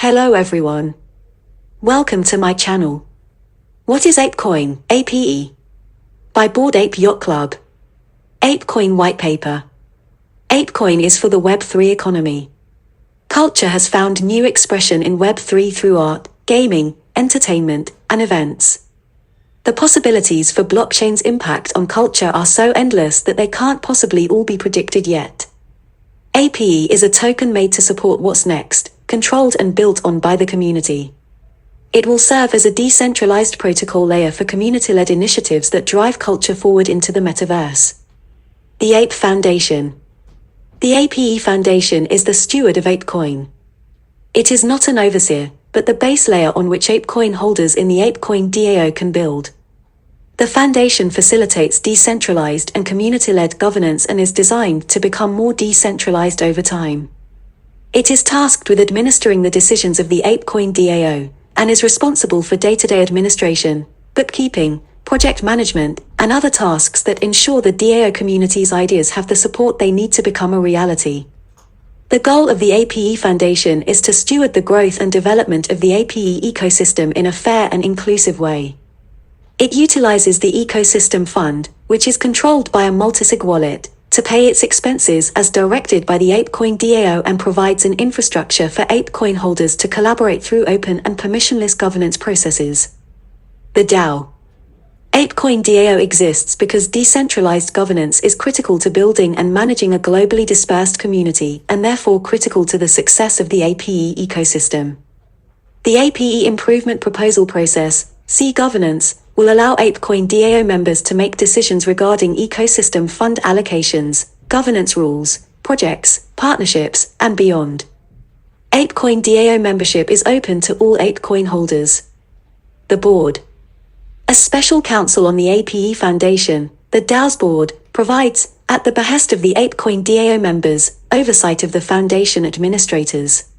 Hello everyone. Welcome to my channel. What is ApeCoin, APE? By Bored Ape Yacht Club. ApeCoin Whitepaper. ApeCoin is for the Web3 economy. Culture has found new expression in Web3 through art, gaming, entertainment, and events. The possibilities for blockchain's impact on culture are so endless that they can't possibly all be predicted yet. APE is a token made to support what's next, controlled and built on by the community. It will serve as a decentralized protocol layer for community-led initiatives that drive culture forward into the metaverse. The Ape Foundation. The APE Foundation is the steward of ApeCoin. It is not an overseer, but the base layer on which ApeCoin holders in the ApeCoin DAO can build. The foundation facilitates decentralized and community-led governance and is designed to become more decentralized over time. It is tasked with administering the decisions of the ApeCoin DAO, and is responsible for day-to-day administration, bookkeeping, project management, and other tasks that ensure the DAO community's ideas have the support they need to become a reality. The goal of the APE Foundation is to steward the growth and development of the APE ecosystem in a fair and inclusive way. It utilizes the Ecosystem Fund, which is controlled by a multisig wallet, to pay its expenses as directed by the ApeCoin DAO and provides an infrastructure for ApeCoin holders to collaborate through open and permissionless governance processes. The DAO. ApeCoin DAO exists because decentralized governance is critical to building and managing a globally dispersed community and therefore critical to the success of the APE ecosystem. The APE Improvement Proposal Process, C governance, will allow ApeCoin DAO members to make decisions regarding ecosystem fund allocations, governance rules, projects, partnerships, and beyond. ApeCoin DAO membership is open to all ApeCoin holders. The Board. A special counsel on the APE Foundation, the DAO's board, provides, at the behest of the ApeCoin DAO members, oversight of the foundation administrators.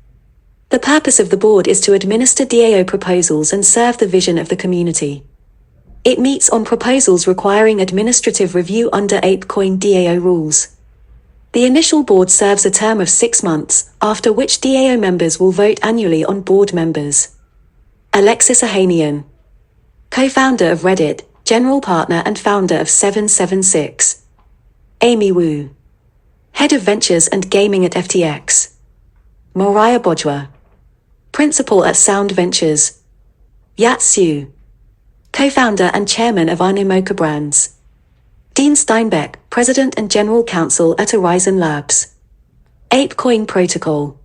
The purpose of the board is to administer DAO proposals and serve the vision of the community. It meets on proposals requiring administrative review under ApeCoin DAO rules. The initial board serves a term of 6 months, after which DAO members will vote annually on board members. Alexis Ohanian. Co-founder of Reddit, general partner and founder of 776. Amy Wu. Head of Ventures and Gaming at FTX. Mariah Bojwa. Principal at Sound Ventures. Yat Siu. Co-founder and chairman of Animoca Brands. Dean Steinbeck, president and general counsel at Horizon Labs. ApeCoin Protocol.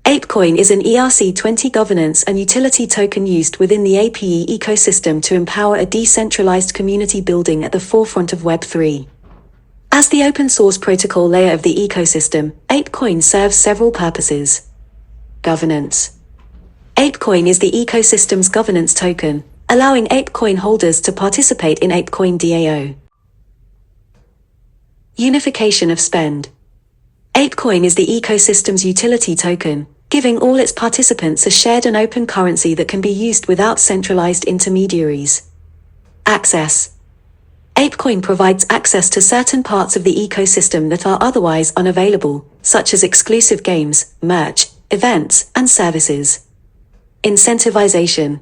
ApeCoin is an ERC-20 governance and utility token used within the APE ecosystem to empower a decentralized community building at the forefront of Web3. As the open-source protocol layer of the ecosystem, ApeCoin serves several purposes. Governance. ApeCoin is the ecosystem's governance token, allowing ApeCoin holders to participate in ApeCoin DAO. Unification of spend. ApeCoin is the ecosystem's utility token, giving all its participants a shared and open currency that can be used without centralized intermediaries. Access. ApeCoin provides access to certain parts of the ecosystem that are otherwise unavailable, such as exclusive games, merch, events, and services. Incentivization.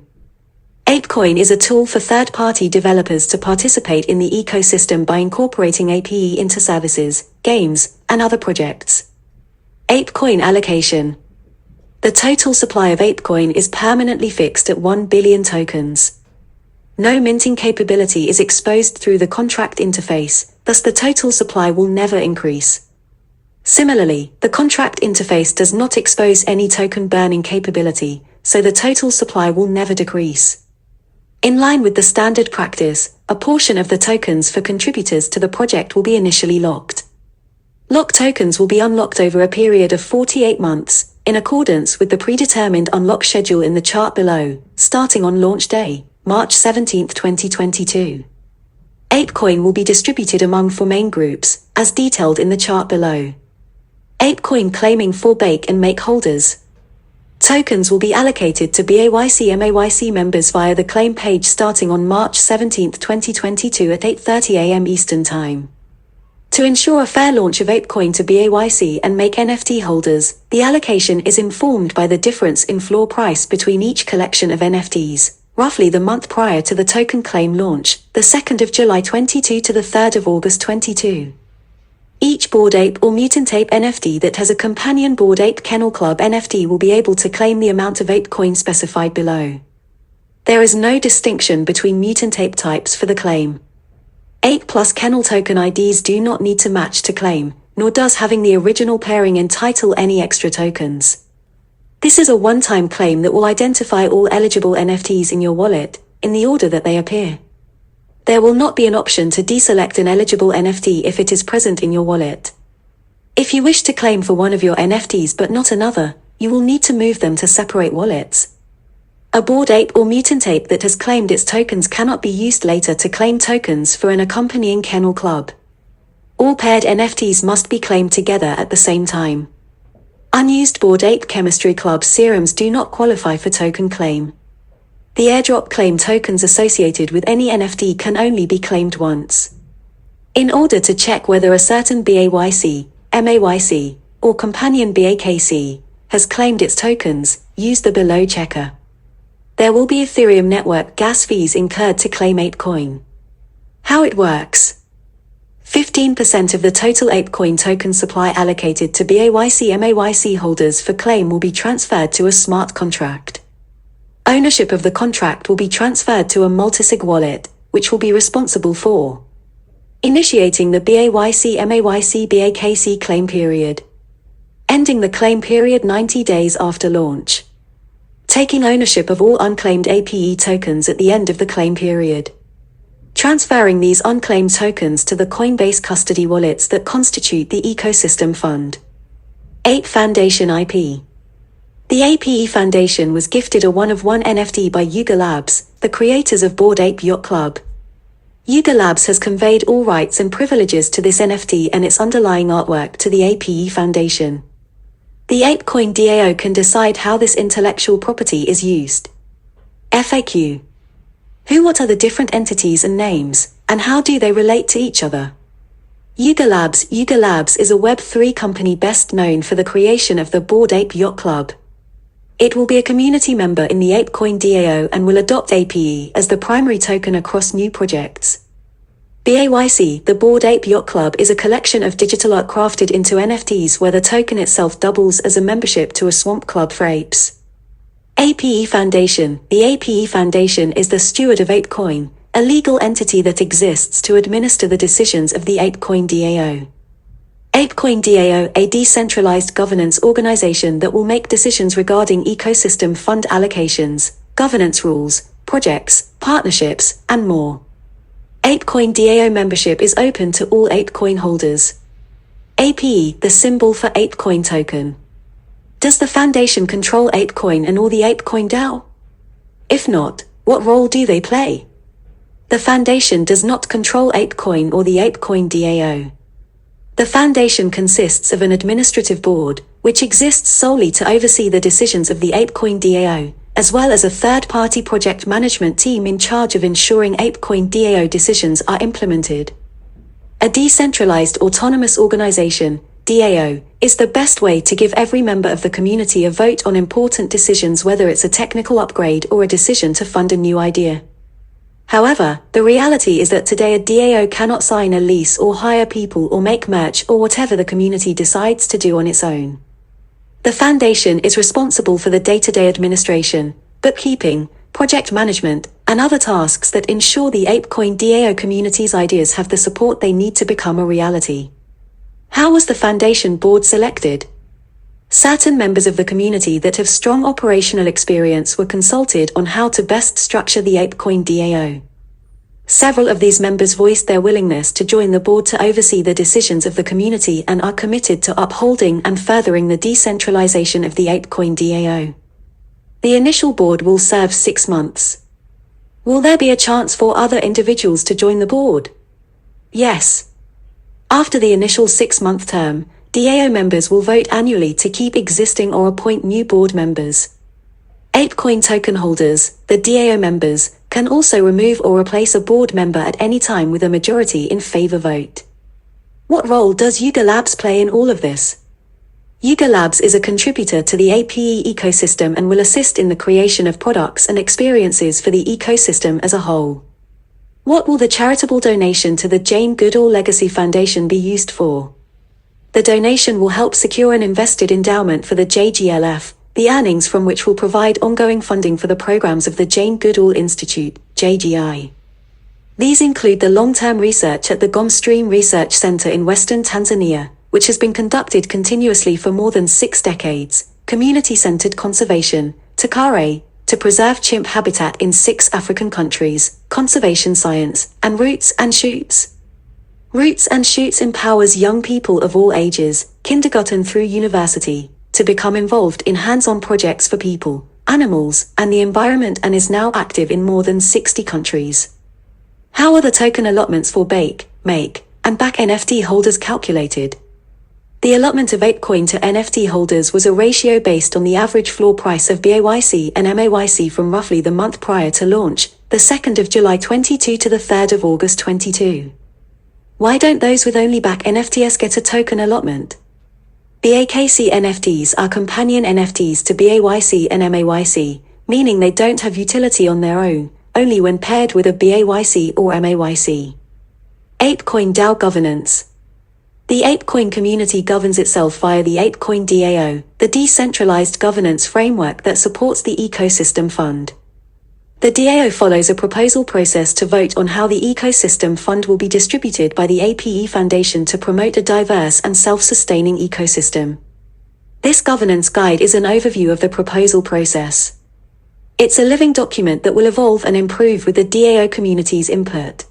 ApeCoin is a tool for third-party developers to participate in the ecosystem by incorporating APE into services, games, and other projects. ApeCoin allocation. The total supply of ApeCoin is permanently fixed at 1 billion tokens. No minting capability is exposed through the contract interface, thus the total supply will never increase. Similarly, the contract interface does not expose any token burning capability, so the total supply will never decrease. In line with the standard practice, a portion of the tokens for contributors to the project will be initially locked. Locked tokens will be unlocked over a period of 48 months, in accordance with the predetermined unlock schedule in the chart below, starting on launch day, March 17, 2022. ApeCoin will be distributed among 4 main groups, as detailed in the chart below. ApeCoin claiming 4 BAYC and MAYC holders. Tokens will be allocated to BAYC MAYC members via the claim page starting on March 17, 2022 at 8:30 a.m. Eastern Time. To ensure a fair launch of ApeCoin to BAYC and make NFT holders, the allocation is informed by the difference in floor price between each collection of NFTs, roughly the month prior to the token claim launch, the 2nd of July 22 to the 3rd of August 22. Each Bored Ape or Mutant Ape NFT that has a companion Bored Ape Kennel Club NFT will be able to claim the amount of ApeCoin specified below. There is no distinction between mutant ape types for the claim. Ape plus Kennel token IDs do not need to match to claim, nor does having the original pairing entitle any extra tokens. This is a one-time claim that will identify all eligible NFTs in your wallet, in the order that they appear. There will not be an option to deselect an eligible NFT if it is present in your wallet. If you wish to claim for one of your NFTs but not another, you will need to move them to separate wallets. A Bored Ape or Mutant Ape that has claimed its tokens cannot be used later to claim tokens for an accompanying Kennel Club. All paired NFTs must be claimed together at the same time. Unused Bored Ape Chemistry Club serums do not qualify for token claim. The airdrop claim tokens associated with any NFT can only be claimed once. In order to check whether a certain BAYC, MAYC, or companion BAKC has claimed its tokens, use the below checker. There will be Ethereum network gas fees incurred to claim ApeCoin. How it works. 15% of the total ApeCoin token supply allocated to BAYC MAYC holders for claim will be transferred to a smart contract. Ownership of the contract will be transferred to a multisig wallet, which will be responsible for initiating the BAYC MAYC BAKC claim period, ending the claim period 90 days after launch, taking ownership of all unclaimed APE tokens at the end of the claim period, transferring these unclaimed tokens to the Coinbase custody wallets that constitute the ecosystem fund. Ape Foundation IP. The APE Foundation was gifted a one-of-one NFT by Yuga Labs, the creators of Bored Ape Yacht Club. Yuga Labs has conveyed all rights and privileges to this NFT and its underlying artwork to the APE Foundation. The ApeCoin DAO can decide how this intellectual property is used. FAQ. What are the different entities and names, and how do they relate to each other? Yuga Labs is a Web3 company best known for the creation of the Bored Ape Yacht Club. It will be a community member in the ApeCoin DAO and will adopt APE as the primary token across new projects. BAYC, the Bored Ape Yacht Club, is a collection of digital art crafted into NFTs where the token itself doubles as a membership to a swamp club for apes. APE Foundation. The APE Foundation is the steward of ApeCoin, a legal entity that exists to administer the decisions of the ApeCoin DAO. ApeCoin DAO, a decentralized governance organization that will make decisions regarding ecosystem fund allocations, governance rules, projects, partnerships, and more. ApeCoin DAO membership is open to all ApeCoin holders. APE, the symbol for ApeCoin token. Does the foundation control ApeCoin and all the ApeCoin DAO? If not, what role do they play? The foundation does not control ApeCoin or the ApeCoin DAO. The foundation consists of an administrative board, which exists solely to oversee the decisions of the ApeCoin DAO, as well as a third-party project management team in charge of ensuring ApeCoin DAO decisions are implemented. A decentralized autonomous organization, DAO, is the best way to give every member of the community a vote on important decisions, whether it's a technical upgrade or a decision to fund a new idea. However, the reality is that today a DAO cannot sign a lease or hire people or make merch or whatever the community decides to do on its own. The foundation is responsible for the day-to-day administration, bookkeeping, project management, and other tasks that ensure the ApeCoin DAO community's ideas have the support they need to become a reality. How was the foundation board selected? Certain members of the community that have strong operational experience were consulted on how to best structure the ApeCoin DAO. Several of these members voiced their willingness to join the board to oversee the decisions of the community and are committed to upholding and furthering the decentralization of the ApeCoin DAO. The initial board will serve 6 months. Will there be a chance for other individuals to join the board? Yes. After the initial 6-month term, DAO members will vote annually to keep existing or appoint new board members. ApeCoin token holders, the DAO members, can also remove or replace a board member at any time with a majority in favor vote. What role does Yuga Labs play in all of this? Yuga Labs is a contributor to the APE ecosystem and will assist in the creation of products and experiences for the ecosystem as a whole. What will the charitable donation to the Jane Goodall Legacy Foundation be used for? The donation will help secure an invested endowment for the JGLF, the earnings from which will provide ongoing funding for the programs of the Jane Goodall Institute, JGI. These include the long-term research at the Gomstream Research Center in Western Tanzania, which has been conducted continuously for more than 6 decades, community-centered conservation, Takare, to preserve chimp habitat in 6 African countries, conservation science, and Roots and Shoots. Roots and Shoots empowers young people of all ages, kindergarten through university, to become involved in hands-on projects for people, animals, and the environment and is now active in more than 60 countries. How are the token allotments for BAYC, MAYC, and BAYC NFT holders calculated? The allotment of ApeCoin to NFT holders was a ratio based on the average floor price of BAYC and MAYC from roughly the month prior to launch, the 2nd of July 22 to the 3rd of August 22. Why don't those with only BAYC NFTs get a token allotment? BAYC NFTs are companion NFTs to BAYC and MAYC, meaning they don't have utility on their own, only when paired with a BAYC or MAYC. ApeCoin DAO governance. The ApeCoin community governs itself via the ApeCoin DAO, the decentralized governance framework that supports the ecosystem fund. The DAO follows a proposal process to vote on how the ecosystem fund will be distributed by the APE Foundation to promote a diverse and self-sustaining ecosystem. This governance guide is an overview of the proposal process. It's a living document that will evolve and improve with the DAO community's input.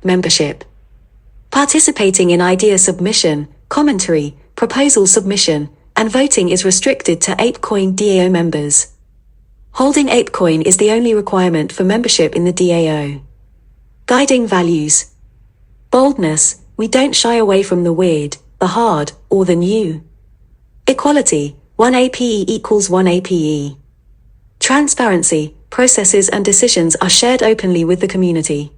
Membership. Participating in idea submission, commentary, proposal submission, and voting is restricted to ApeCoin DAO members. Holding ApeCoin is the only requirement for membership in the DAO. Guiding values. Boldness, we don't shy away from the weird, the hard, or the new. Equality, 1 APE equals 1 APE. Transparency, processes and decisions are shared openly with the community.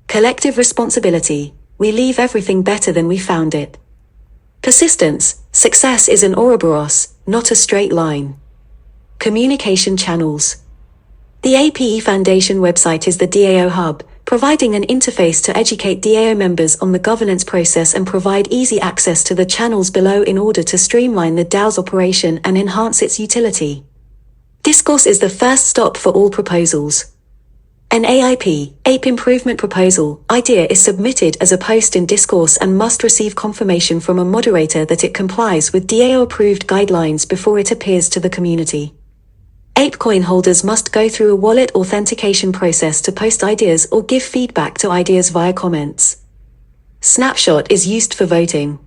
Collective responsibility, we leave everything better than we found it. Persistence, success is an Ouroboros, not a straight line. Communication channels. The APE Foundation website is the DAO hub, providing an interface to educate DAO members on the governance process and provide easy access to the channels below in order to streamline the DAO's operation and enhance its utility. Discourse is the first stop for all proposals. An AIP, Ape Improvement Proposal, idea is submitted as a post in Discourse and must receive confirmation from a moderator that it complies with DAO-approved guidelines before it appears to the community. ApeCoin holders must go through a wallet authentication process to post ideas or give feedback to ideas via comments. Snapshot is used for voting.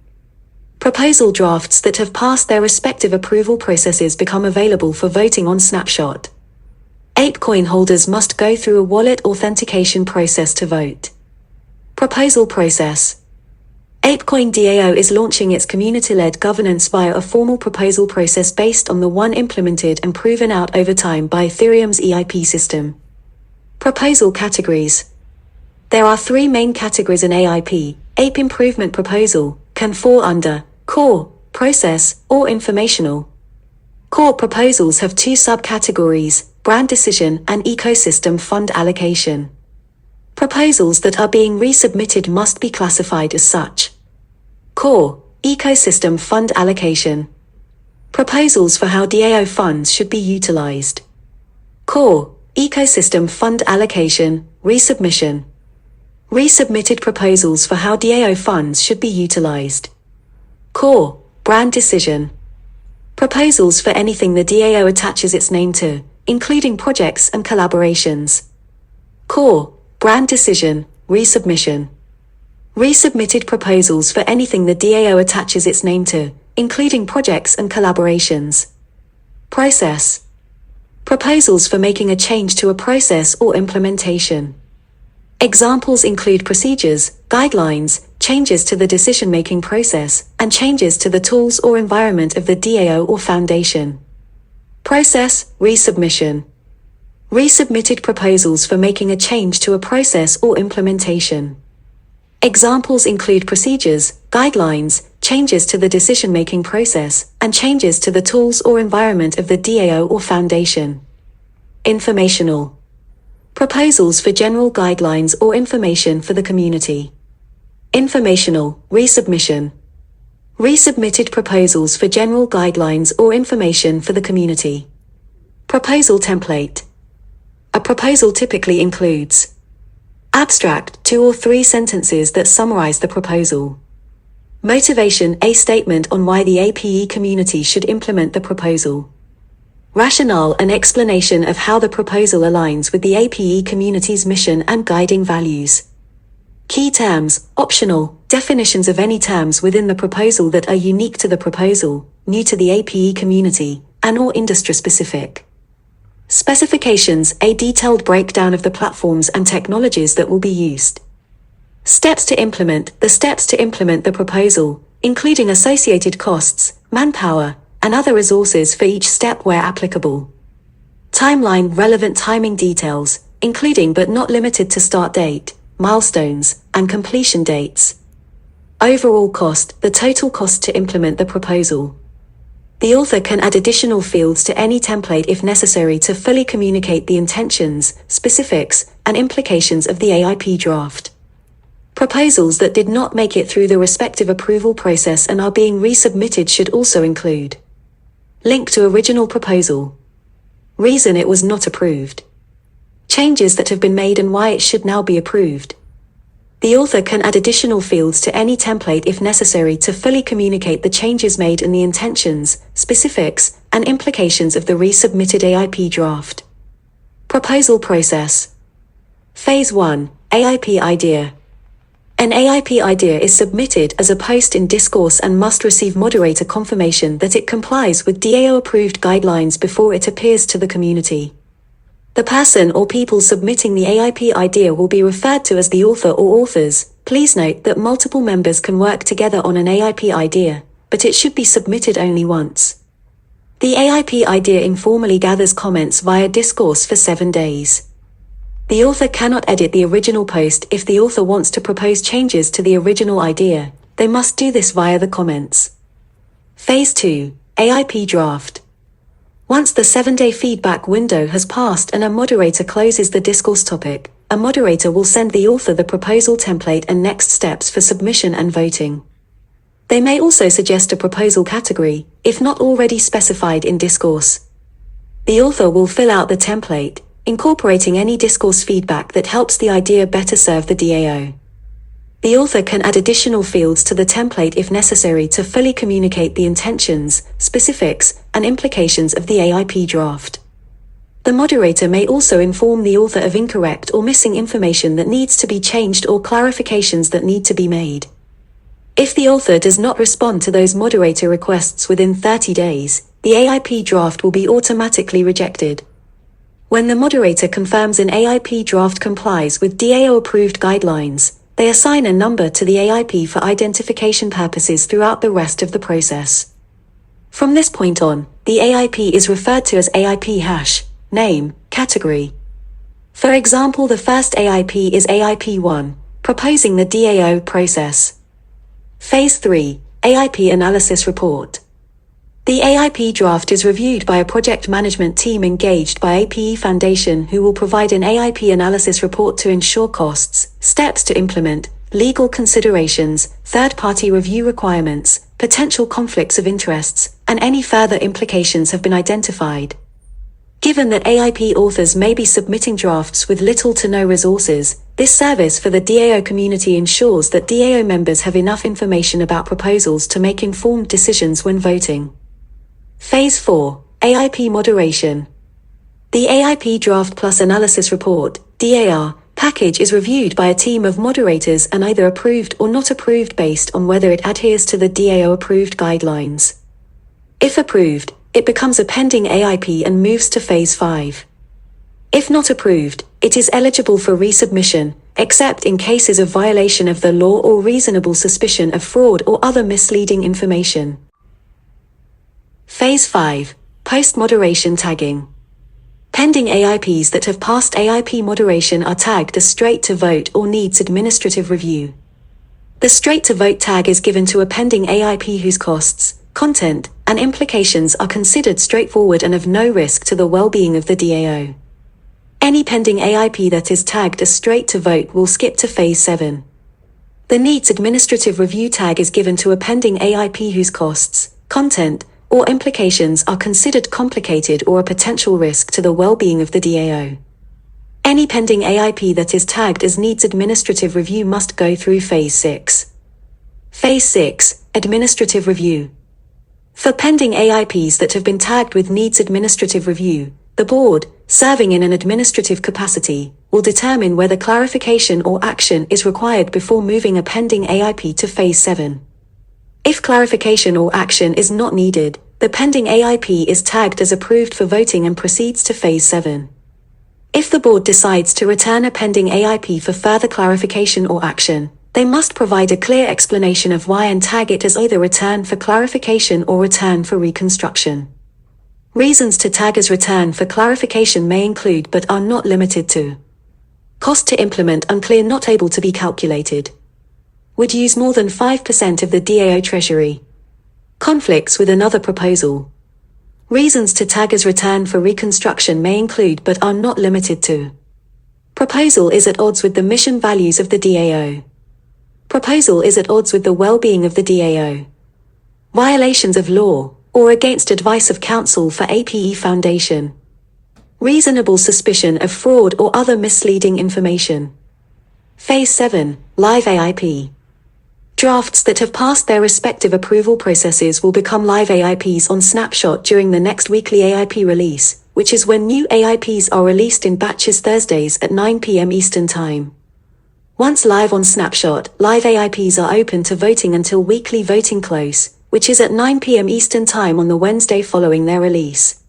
Proposal drafts that have passed their respective approval processes become available for voting on Snapshot. ApeCoin holders must go through a wallet authentication process to vote. Proposal process. ApeCoin DAO is launching its community-led governance via a formal proposal process based on the one implemented and proven out over time by Ethereum's EIP system. Proposal categories. There are 3 main categories in AIP. Ape Improvement Proposal can fall under Core, Process, or Informational. Core proposals have 2 subcategories: Brand Decision and Ecosystem Fund Allocation. Proposals that are being resubmitted must be classified as such. Core, Ecosystem Fund Allocation. Proposals for how DAO funds should be utilized. Core, Ecosystem Fund Allocation, Resubmission. Resubmitted proposals for how DAO funds should be utilized. Core, Brand Decision. Proposals for anything the DAO attaches its name to, including projects and collaborations. Core, Brand Decision, Resubmission. Resubmitted proposals for anything the DAO attaches its name to, including projects and collaborations. Process. Proposals for making a change to a process or implementation. Examples include procedures, guidelines, changes to the decision-making process, and changes to the tools or environment of the DAO or foundation. Process, resubmission. Resubmitted proposals for making a change to a process or implementation. Examples include procedures, guidelines, changes to the decision-making process, and changes to the tools or environment of the DAO or foundation. Informational. Proposals for general guidelines or information for the community. Informational, resubmission. Resubmitted proposals for general guidelines or information for the community. Proposal template. A proposal typically includes abstract, 2 or 3 sentences that summarize the proposal. Motivation, a statement on why the APE community should implement the proposal. Rationale, an explanation of how the proposal aligns with the APE community's mission and guiding values. Key terms, optional, definitions of any terms within the proposal that are unique to the proposal, new to the APE community, and/or industry-specific. Specifications, a detailed breakdown of the platforms and technologies that will be used. Steps to implement, the steps to implement the proposal, including associated costs, manpower, and other resources for each step where applicable. Timeline, relevant timing details, including but not limited to start date, milestones, and completion dates. Overall cost, the total cost to implement the proposal. The author can add additional fields to any template if necessary to fully communicate the intentions, specifics, and implications of the AIP draft. Proposals that did not make it through the respective approval process and are being resubmitted should also include link to original proposal, reason it was not approved, changes that have been made and why it should now be approved. The author can add additional fields to any template if necessary to fully communicate the changes made and the intentions, specifics, and implications of the resubmitted AIP draft. Proposal process. Phase 1. AIP idea. An AIP idea is submitted as a post in discourse and must receive moderator confirmation that it complies with DAO-approved guidelines before it appears to the community. The person or people submitting the AIP idea will be referred to as the author or authors. Please note that multiple members can work together on an AIP idea, but it should be submitted only once. The AIP idea informally gathers comments via discourse for 7 days. The author cannot edit the original post. If the author wants to propose changes to the original idea, they must do this via the comments. Phase 2. AIP draft. Once the 7-day feedback window has passed and a moderator closes the discourse topic, a moderator will send the author the proposal template and next steps for submission and voting. They may also suggest a proposal category, if not already specified in discourse. The author will fill out the template, incorporating any discourse feedback that helps the idea better serve the DAO. The author can add additional fields to the template if necessary to fully communicate the intentions, specifics, and implications of the AIP draft. The moderator may also inform the author of incorrect or missing information that needs to be changed or clarifications that need to be made. If the author does not respond to those moderator requests within 30 days, the AIP draft will be automatically rejected. When the moderator confirms an AIP draft complies with DAO-approved guidelines, they assign a number to the AIP for identification purposes throughout the rest of the process. From this point on, the AIP is referred to as AIP hash, name, category. For example, the first AIP is AIP1, proposing the DAO process. Phase 3, AIP analysis report. The AIP draft is reviewed by a project management team engaged by APE Foundation who will provide an AIP analysis report to ensure costs, steps to implement, legal considerations, third-party review requirements, potential conflicts of interests, and any further implications have been identified. Given that AIP authors may be submitting drafts with little to no resources, this service for the DAO community ensures that DAO members have enough information about proposals to make informed decisions when voting. Phase 4. AIP moderation. The AIP Draft Plus Analysis Report, DAR, package is reviewed by a team of moderators and either approved or not approved based on whether it adheres to the DAO-approved guidelines. If approved, it becomes a pending AIP and moves to Phase 5. If not approved, it is eligible for resubmission, except in cases of violation of the law or reasonable suspicion of fraud or other misleading information. Phase 5. Post-moderation tagging. Pending AIPs that have passed AIP moderation are tagged as straight to vote or needs administrative review. The straight-to-vote tag is given to a pending AIP whose costs, content, and implications are considered straightforward and of no risk to the well-being of the DAO. Any pending AIP that is tagged as straight-to-vote will skip to Phase 7. The Needs Administrative Review tag is given to a pending AIP whose costs, content, or implications are considered complicated or a potential risk to the well-being of the DAO. Any pending AIP that is tagged as Needs Administrative Review must go through Phase 6. Phase 6, Administrative Review. For pending AIPs that have been tagged with Needs Administrative Review, the board, serving in an administrative capacity, will determine whether clarification or action is required before moving a pending AIP to Phase 7. If clarification or action is not needed, the pending AIP is tagged as approved for voting and proceeds to Phase 7. If the board decides to return a pending AIP for further clarification or action, they must provide a clear explanation of why and tag it as either return for clarification or return for reconstruction. Reasons to tag as return for clarification may include but are not limited to: cost to implement unclear, not able to be calculated, would use more than 5% of the DAO treasury, conflicts with another proposal. Reasons to tag as return for reconstruction may include but are not limited to: proposal is at odds with the mission values of the DAO, proposal is at odds with the well-being of the DAO, violations of law, or against advice of counsel for APE Foundation, reasonable suspicion of fraud or other misleading information. Phase 7, Live AIP. Drafts that have passed their respective approval processes will become live AIPs on Snapshot during the next weekly AIP release, which is when new AIPs are released in batches Thursdays at 9 p.m. Eastern Time. Once live on Snapshot, live AIPs are open to voting until weekly voting close, which is at 9 p.m. Eastern Time on the Wednesday following their release.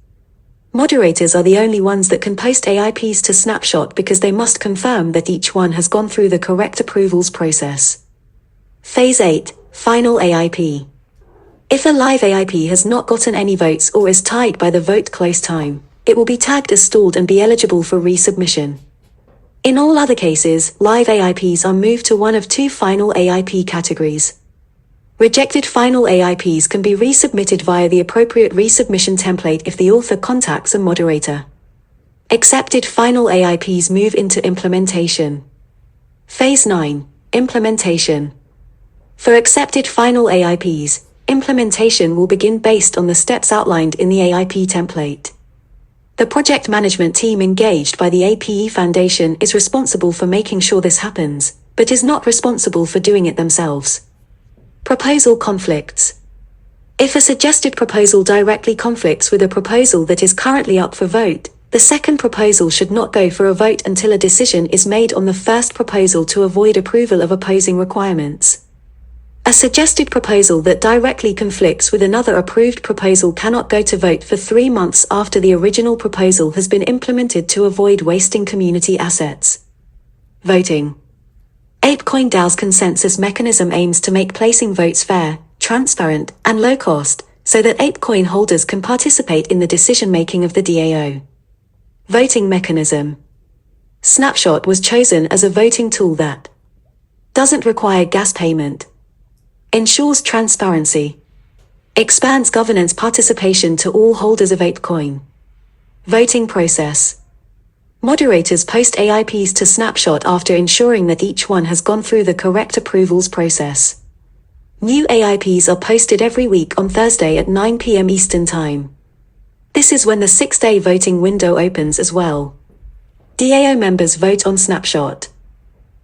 Moderators are the only ones that can post AIPs to Snapshot because they must confirm that each one has gone through the correct approvals process. Phase 8, Final AIP. If a live AIP has not gotten any votes or is tied by the vote close time, it will be tagged as stalled and be eligible for resubmission. In all other cases, live AIPs are moved to one of two final AIP categories. Rejected final AIPs can be resubmitted via the appropriate resubmission template if the author contacts a moderator. Accepted final AIPs move into implementation. Phase 9, Implementation. For accepted final AIPs, implementation will begin based on the steps outlined in the AIP template. The project management team engaged by the APE Foundation is responsible for making sure this happens, but is not responsible for doing it themselves. Proposal conflicts. If a suggested proposal directly conflicts with a proposal that is currently up for vote, the second proposal should not go for a vote until a decision is made on the first proposal to avoid approval of opposing requirements. A suggested proposal that directly conflicts with another approved proposal cannot go to vote for 3 months after the original proposal has been implemented to avoid wasting community assets. Voting. ApeCoin DAO's consensus mechanism aims to make placing votes fair, transparent, and low cost, so that ApeCoin holders can participate in the decision-making of the DAO. Voting mechanism. Snapshot was chosen as a voting tool that doesn't require gas payment, ensures transparency, expands governance participation to all holders of ApeCoin. Voting process. Moderators post AIPs to Snapshot after ensuring that each one has gone through the correct approvals process. New AIPs are posted every week on Thursday at 9 p.m. Eastern Time. This is when the 6-day voting window opens as well. DAO members vote on Snapshot.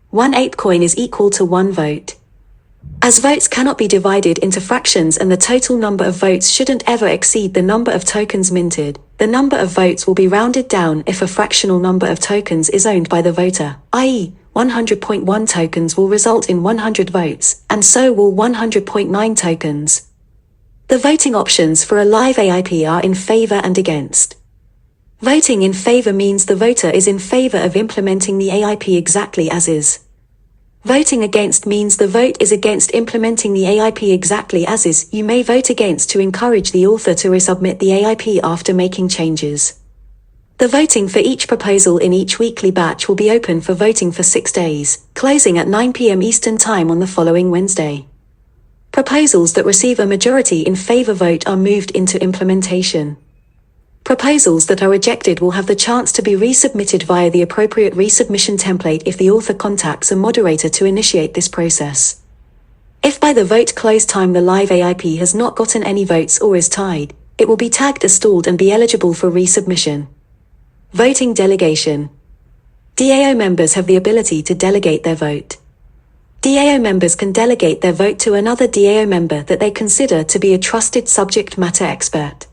1 ApeCoin is equal to 1 vote. As votes cannot be divided into fractions and the total number of votes shouldn't ever exceed the number of tokens minted, the number of votes will be rounded down if a fractional number of tokens is owned by the voter, i.e., 100.1 tokens will result in 100 votes, and so will 100.9 tokens. The voting options for a live AIP are in favor and against. Voting in favor means the voter is in favor of implementing the AIP exactly as is. Voting against means the vote is against implementing the AIP exactly as is. You may vote against to encourage the author to resubmit the AIP after making changes. The voting for each proposal in each weekly batch will be open for voting for 6 days, closing at 9 p.m. Eastern Time on the following Wednesday. Proposals that receive a majority in favor vote are moved into implementation. Proposals that are rejected will have the chance to be resubmitted via the appropriate resubmission template if the author contacts a moderator to initiate this process. If by the vote close time the live AIP has not gotten any votes or is tied, it will be tagged as stalled and be eligible for resubmission. Voting delegation. DAO members have the ability to delegate their vote. DAO members can delegate their vote to another DAO member that they consider to be a trusted subject matter expert.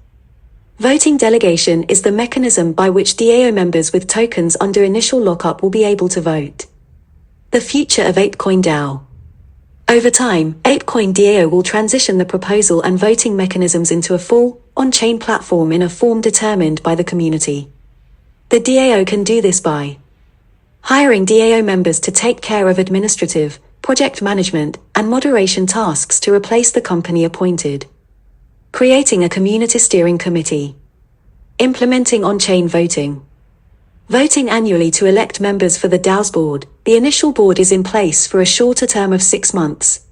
Voting delegation is the mechanism by which DAO members with tokens under initial lockup will be able to vote. The future of ApeCoin DAO. Over time, ApeCoin DAO will transition the proposal and voting mechanisms into a full, on-chain platform in a form determined by the community. The DAO can do this by hiring DAO members to take care of administrative, project management, and moderation tasks to replace the company appointed, creating a community steering committee, implementing on-chain voting, voting annually to elect members for the DAO's board. The initial board is in place for a shorter term of 6 months.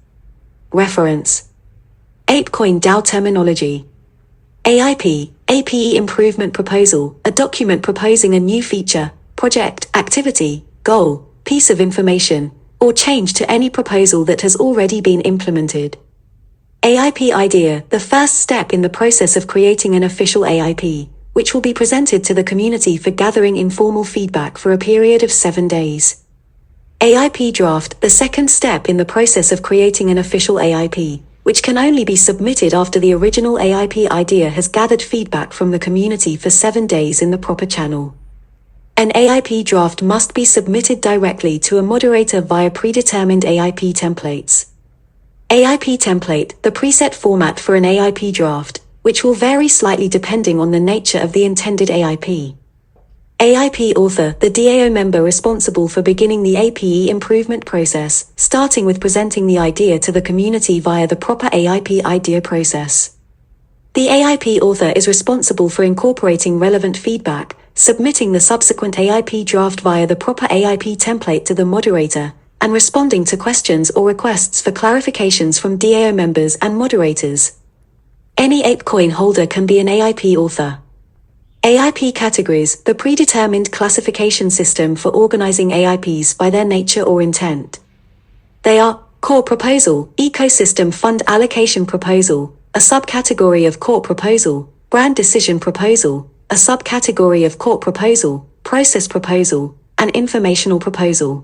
Reference: ApeCoin DAO terminology. AIP, APE Improvement Proposal, a document proposing a new feature, project, activity, goal, piece of information, or change to any proposal that has already been implemented. AIP Idea, the first step in the process of creating an official AIP, which will be presented to the community for gathering informal feedback for a period of 7 days. AIP Draft, the second step in the process of creating an official AIP, which can only be submitted after the original AIP idea has gathered feedback from the community for 7 days in the proper channel. An AIP draft must be submitted directly to a moderator via predetermined AIP templates. AIP template, the preset format for an AIP draft, which will vary slightly depending on the nature of the intended AIP. AIP author, the DAO member responsible for beginning the APE improvement process, starting with presenting the idea to the community via the proper AIP idea process. The AIP author is responsible for incorporating relevant feedback, submitting the subsequent AIP draft via the proper AIP template to the moderator, and responding to questions or requests for clarifications from DAO members and moderators. Any ApeCoin holder can be an AIP author. AIP categories, the predetermined classification system for organizing AIPs by their nature or intent. They are core proposal, ecosystem fund allocation proposal, a subcategory of core proposal, brand decision proposal, a subcategory of core proposal, process proposal, and informational proposal.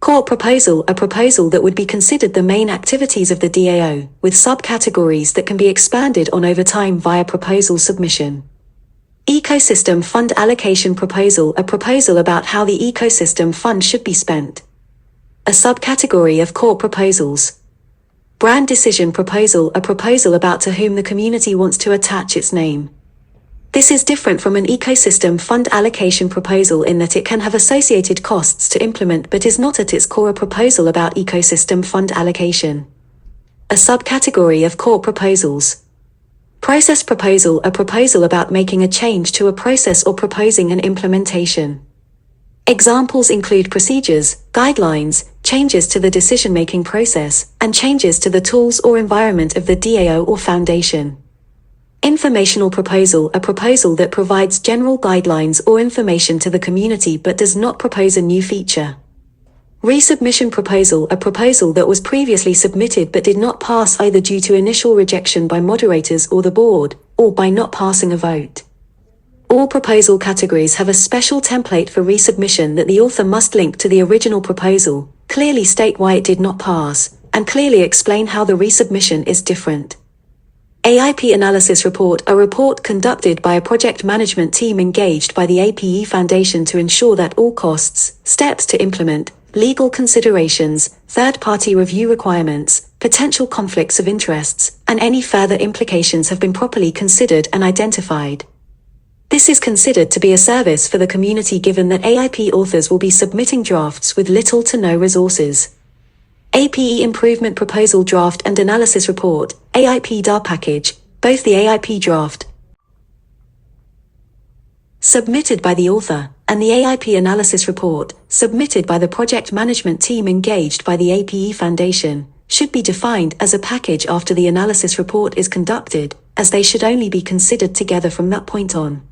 Core proposal, a proposal that would be considered the main activities of the DAO, with subcategories that can be expanded on over time via proposal submission. Ecosystem fund allocation proposal, a proposal about how the ecosystem fund should be spent. A subcategory of core proposals. Brand decision proposal, a proposal about to whom the community wants to attach its name. This is different from an ecosystem fund allocation proposal in that it can have associated costs to implement but is not at its core a proposal about ecosystem fund allocation. A subcategory of core proposals. Process proposal, a proposal about making a change to a process or proposing an implementation. Examples include procedures, guidelines, changes to the decision-making process, and changes to the tools or environment of the DAO or foundation. Informational proposal, a proposal that provides general guidelines or information to the community but does not propose a new feature. Resubmission proposal, a proposal that was previously submitted but did not pass either due to initial rejection by moderators or the board, or by not passing a vote. All proposal categories have a special template for resubmission that the author must link to the original proposal, clearly state why it did not pass, and clearly explain how the resubmission is different. AIP Analysis Report, a report conducted by a project management team engaged by the APE Foundation to ensure that all costs, steps to implement, legal considerations, third-party review requirements, potential conflicts of interests, and any further implications have been properly considered and identified. This is considered to be a service for the community given that AIP authors will be submitting drafts with little to no resources. APE Improvement Proposal Draft and Analysis Report, AIP DAO Package, both the AIP Draft submitted by the author, and the AIP analysis report, submitted by the project management team engaged by the APE Foundation, should be defined as a package after the analysis report is conducted, as they should only be considered together from that point on.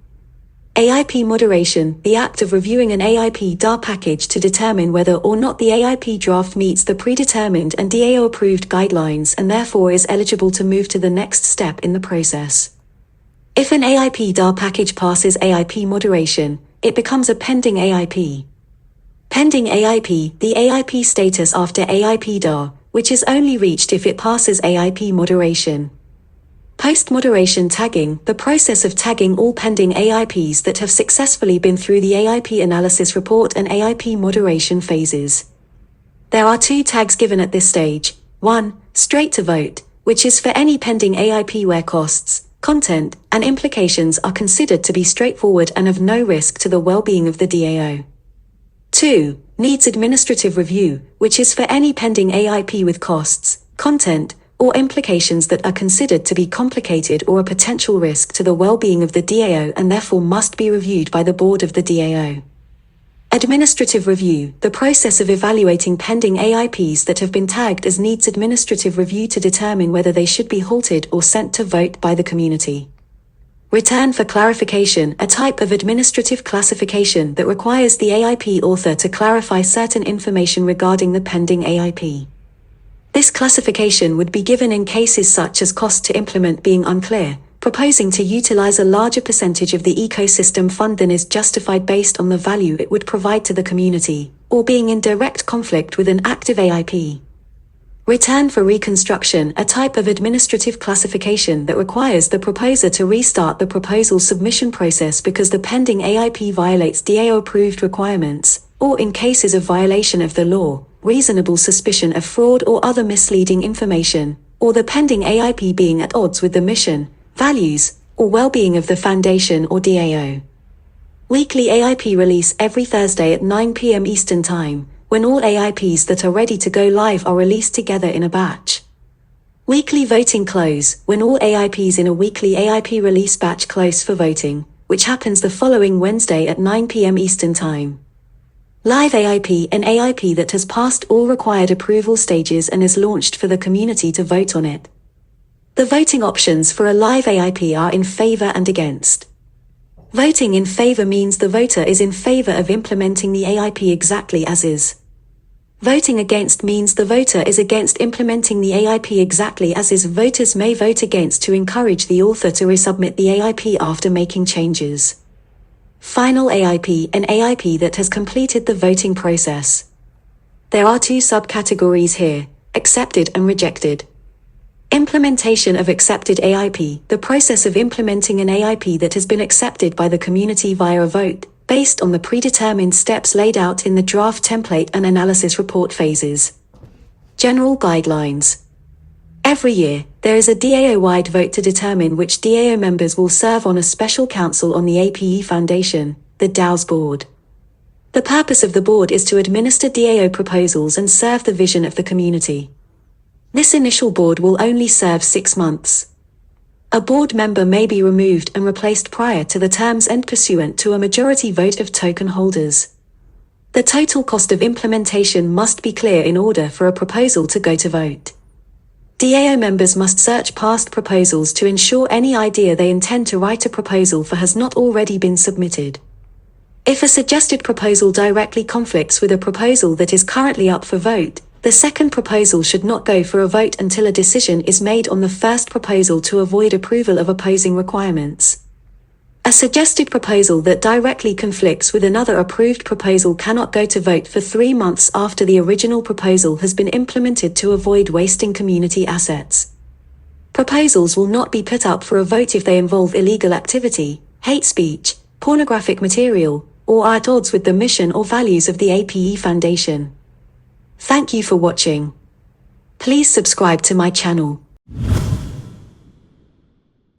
AIP moderation, the act of reviewing an AIP DAR package to determine whether or not the AIP draft meets the predetermined and DAO-approved guidelines and therefore is eligible to move to the next step in the process. If an AIP DAR package passes AIP moderation, it becomes a pending AIP. Pending AIP, the AIP status after AIP DAR, which is only reached if it passes AIP moderation. Post-moderation tagging, the process of tagging all pending AIPs that have successfully been through the AIP analysis report and AIP moderation phases. There are 2 tags given at this stage. 1. Straight to vote, which is for any pending AIP where costs, content, and implications are considered to be straightforward and of no risk to the well-being of the DAO. 2. Needs administrative review, which is for any pending AIP with costs, content, or implications that are considered to be complicated or a potential risk to the well-being of the DAO and therefore must be reviewed by the board of the DAO. Administrative review, the process of evaluating pending AIPs that have been tagged as needs administrative review to determine whether they should be halted or sent to vote by the community. Return for clarification, a type of administrative classification that requires the AIP author to clarify certain information regarding the pending AIP. This classification would be given in cases such as cost to implement being unclear, proposing to utilize a larger percentage of the ecosystem fund than is justified based on the value it would provide to the community, or being in direct conflict with an active AIP. Return for reconstruction, a type of administrative classification that requires the proposer to restart the proposal submission process because the pending AIP violates DAO-approved requirements, or in cases of violation of the law, reasonable suspicion of fraud or other misleading information, or the pending AIP being at odds with the mission, values, or well-being of the foundation or DAO. Weekly AIP release every Thursday at 9 p.m. Eastern Time, when all AIPs that are ready to go live are released together in a batch. Weekly voting close, when all AIPs in a weekly AIP release batch close for voting, which happens the following Wednesday at 9 p.m. Eastern Time. Live AIP, an AIP that has passed all required approval stages and is launched for the community to vote on it. The voting options for a live AIP are in favor and against. Voting in favor means the voter is in favor of implementing the AIP exactly as is. Voting against means the voter is against implementing the AIP exactly as is. Voters may vote against to encourage the author to resubmit the AIP after making changes. Final AIP, an AIP that has completed the voting process. There are 2 subcategories here, accepted and rejected. Implementation of accepted AIP, the process of implementing an AIP that has been accepted by the community via a vote, based on the predetermined steps laid out in the draft template and analysis report phases. General guidelines. Every year, there is a DAO-wide vote to determine which DAO members will serve on a special council on the APE Foundation, the DAO's board. The purpose of the board is to administer DAO proposals and serve the vision of the community. This initial board will only serve 6 months. A board member may be removed and replaced prior to the term's end pursuant to a majority vote of token holders. The total cost of implementation must be clear in order for a proposal to go to vote. DAO members must search past proposals to ensure any idea they intend to write a proposal for has not already been submitted. If a suggested proposal directly conflicts with a proposal that is currently up for vote, the second proposal should not go for a vote until a decision is made on the first proposal to avoid approval of opposing requirements. A suggested proposal that directly conflicts with another approved proposal cannot go to vote for 3 months after the original proposal has been implemented to avoid wasting community assets. Proposals will not be put up for a vote if they involve illegal activity, hate speech, pornographic material, or are at odds with the mission or values of the APE Foundation. Thank you for watching. Please subscribe to my channel.